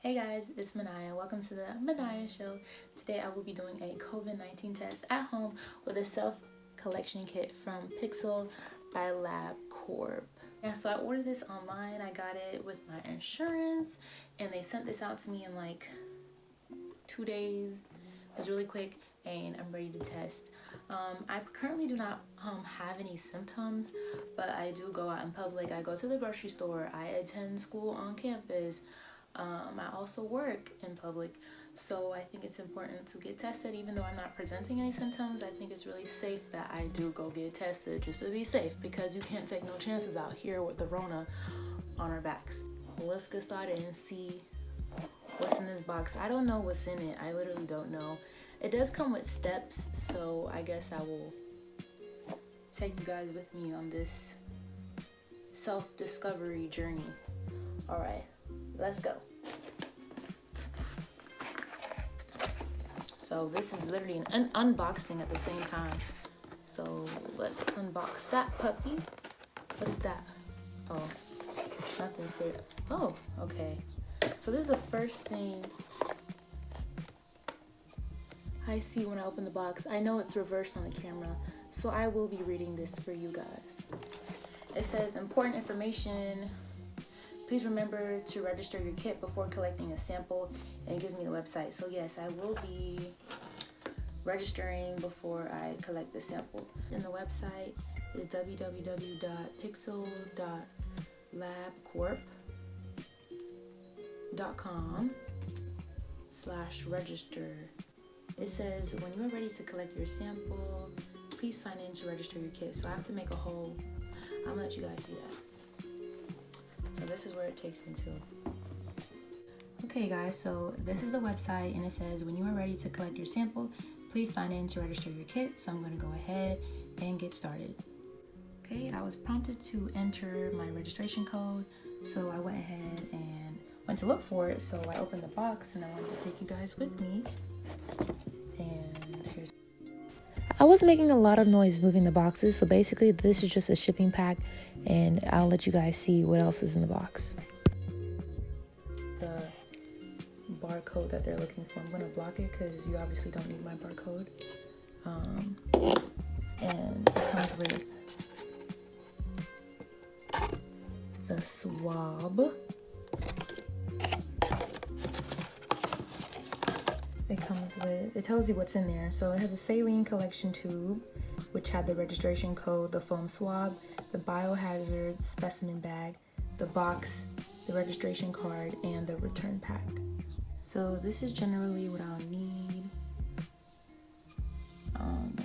Hey guys, it's Manaya. Welcome to the Manaya Show. Today I will be doing a COVID-19 test at home with a self-collection kit from Pixel by LabCorp. Yeah, so I ordered this online. I got it with my insurance and they sent this out to me in like 2 days. It was really quick and I'm ready to test. I currently do not have any symptoms, but I do go out in public. I go to the grocery store. I attend school on campus. I also work in public, so I think it's important to get tested. Even though I'm not presenting any symptoms, I think it's really safe that I do go get tested just to be safe, because you can't take no chances out here with the Rona on our backs. Let's get started and see what's in this box. I don't know what's in it. I literally don't know. It does come with steps, so I guess I will take you guys with me on this self-discovery journey. All right, let's go. So this is literally an unboxing at the same time. So let's unbox that puppy. What is that? Oh, nothing serious. Oh, okay. So this is the first thing I see when I open the box. I know it's reversed on the camera, so I will be reading this for you guys. It says, important information. Please remember to register your kit before collecting a sample, and it gives me the website. So yes, I will be registering before I collect the sample. And the website is www.pixel.labcorp.com/register. It says, when you are ready to collect your sample, please sign in to register your kit. So I have to make a whole, I'm gonna let you guys see that. So this is where it takes me to. Okay guys, so this is the website and it says, when you are ready to collect your sample, please sign in to register your kit. So I'm gonna go ahead and get started. Okay, I was prompted to enter my registration code. So I went ahead and went to look for it. So I opened the box and I wanted to take you guys with me. And here's, I was making a lot of noise moving the boxes, so basically this is just a shipping pack, and I'll let you guys see what else is in the box. The barcode that they're looking for, I'm gonna block it because you obviously don't need my barcode. And it comes with the swab. It tells you what's in there. So it has a saline collection tube, which had the registration code, the foam swab, the biohazard specimen bag, the box, the registration card, and the return pack. So this is generally what I'll need.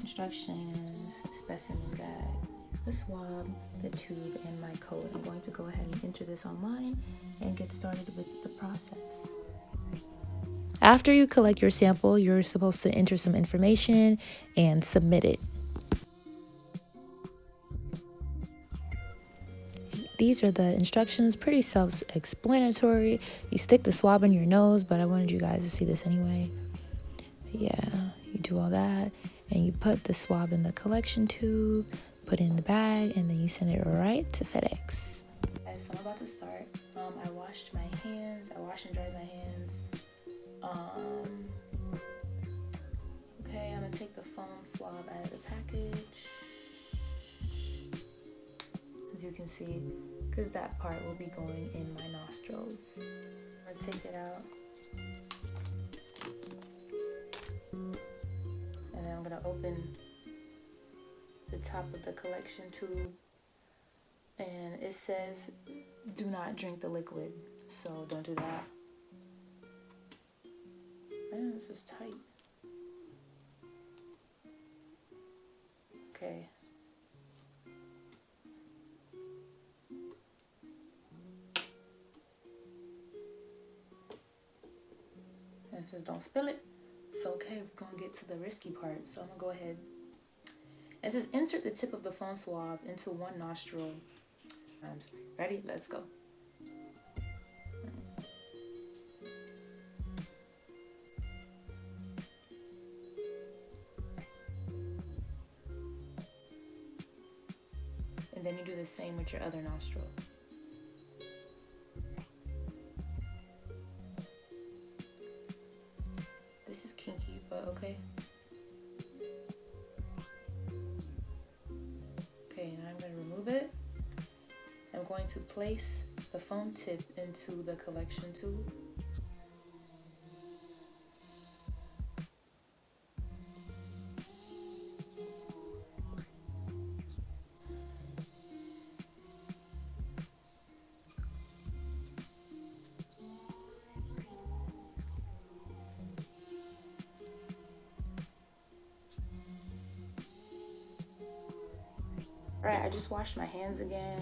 Instructions, specimen bag, the swab, the tube, and my code. I'm going to go ahead and enter this online and get started with the process. After you collect your sample, you're supposed to enter some information and submit it. These are the instructions, pretty self-explanatory. You stick the swab in your nose, but I wanted you guys to see this anyway. Yeah, you do all that, and you put the swab in the collection tube, put it in the bag, and then you send it right to FedEx. So I'm about to start. I washed my hands. I washed and dried my hands. Okay, I'm gonna take the foam swab out of the package, as you can see, because that part will be going in my nostrils. I'm gonna take it out, and then I'm gonna open the top of the collection tube, and it says do not drink the liquid, so don't do that. Man, this is tight. Okay. And it says don't spill it. So okay, we're gonna get to the risky part. So I'm gonna go ahead. It says insert the tip of the foam swab into one nostril. Ready? Let's go. And then you do the same with your other nostril. okay? Okay, now I'm going to remove it. I'm going to place the foam tip into the collection tube. Alright, I just washed my hands again,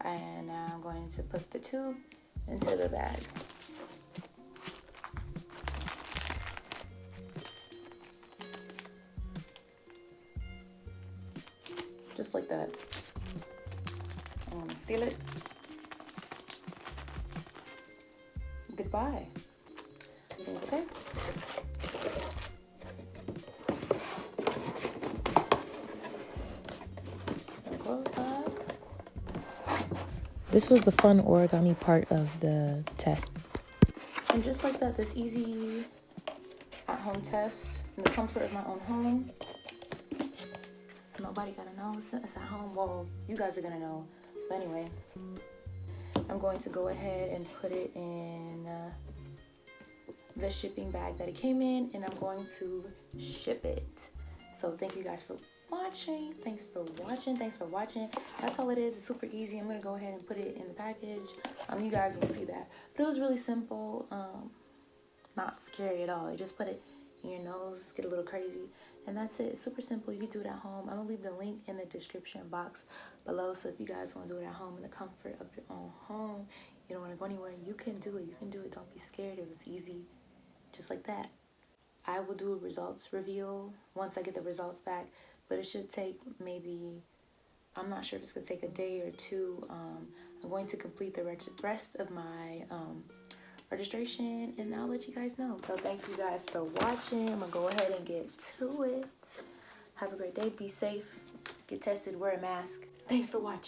and now I'm going to put the tube into the bag. Just like that. I'm going to seal it. Goodbye. Everything's okay? Close that. This was the fun origami part of the test. And just like that, this easy at-home test in the comfort of my own home. Nobody gotta know it's at home. Well, you guys are gonna know. But anyway, I'm going to go ahead and put it in the shipping bag that it came in, and I'm going to ship it. So thank you guys for watching. Thanks for watching. That's all it is. It's super easy. I'm gonna go ahead and put it in the package. You guys will see that. But it was really simple. Not scary at all. You just put it in your nose, get a little crazy, and that's it. It's super simple. You can do it at home. I'm gonna leave the link in the description box below, so if you guys want to do it at home in the comfort of your own home, you don't want to go anywhere, you can do it. Don't be scared. It was easy, just like that. I will do a results reveal once I get the results back, but it should take maybe, I'm not sure if it's gonna take a day or two. I'm going to complete the rest of my registration, and I'll let you guys know. So thank you guys for watching. I'm gonna go ahead and get to it. Have a great day. Be safe. Get tested. Wear a mask. Thanks for watching.